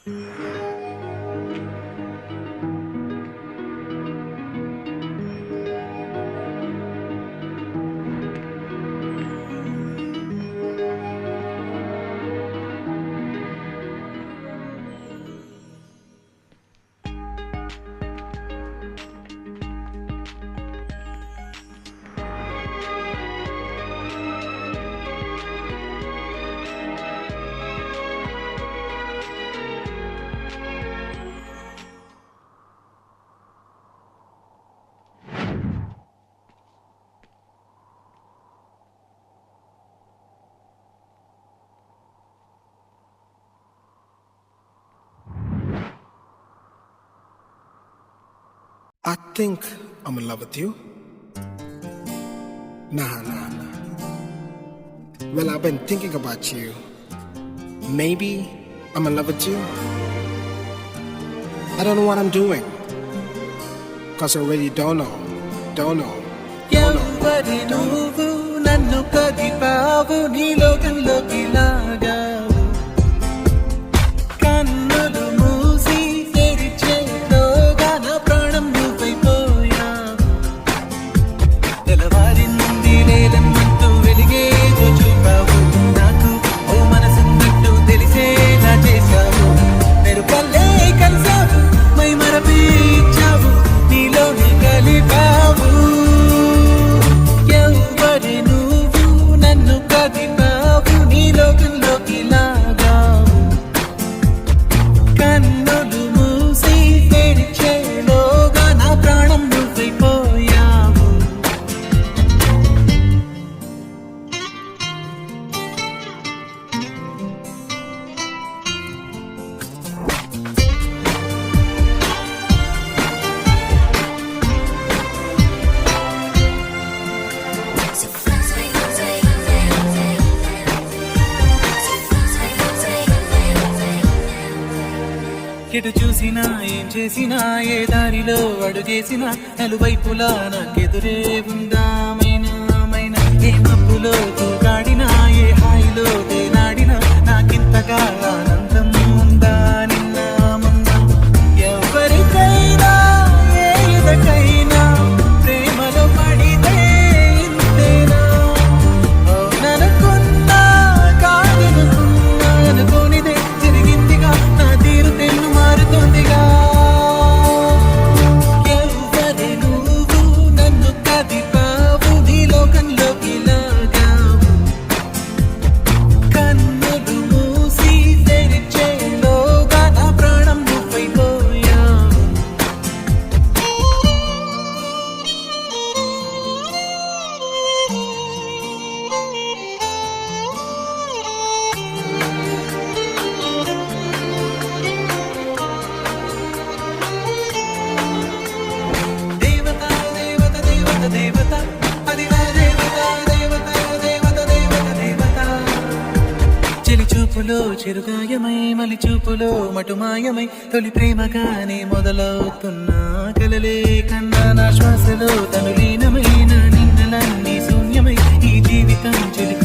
I think I'm in love with you. Nah. Well, I've been thinking about you. Maybe I'm in love with you. I don't know what I'm doing. Cause I really don't know. ఎవరి నువ్వు నన్ను కదిపావు నీ లోకంలోకి లాగావు కన్నులు మూసి తెరిచేలోగా నా ప్రాణం నువ్వైపోయావు తెల్లవారింది లేదన్నట్టు వెలిగే చూపావు నాకు ఓ మనసున్నట్టు తెలిసేలా చేశావు మెరుపల్లే కలిసావు మై మరపించావు నీలోని కలిపావు ఎవరి నువ్వు నన్ను కదిపావు నీ లోకంలోకి లాగావు కన్నులు మూసి తెరిచేలోగా నా ప్రాణం నువ్వైపోయావు ఎటు చూసినా ఏం చేసినా ఏ దారిలో అడుగేసినా నలువైపులా నాకెదురే ఉందామైనా ఏ మబ్బులో తూగాడినా ఏ హాయిలో తేనాడినా నాకింతగా ఆనందం ఉందా నిన్న మొన్న ఎవరికైనా ఏదకైనా ప్రేమలో పడితే ఇంతేనా అవుననుకున్నా కాదనుకున్నా అనుకోనిదే జరిగిందిగా నా తీరు తెన్ను మారుతోందిగా ఎవరి నువ్వు నన్ను కదిపావు నీ లోకంలోకి లాగావు కన్నులు మూసి తెరిచేలోగా నా ప్రాణం నువ్వైపోయావు దేవత దేవత దేవత దేవత అదివా దేవత దేవత దేవత దేవత దేవత చెలి చూపులో చిరుగాయమై మలి చూపులో మటుమాయమై తొలి ప్రేమగానే మొదలవుతున్నా కలలే కన్నా నా శ్వాసలో తను లీనమైన నిన్నలన్నీ శూన్యమై ఈ జీవితం చెలి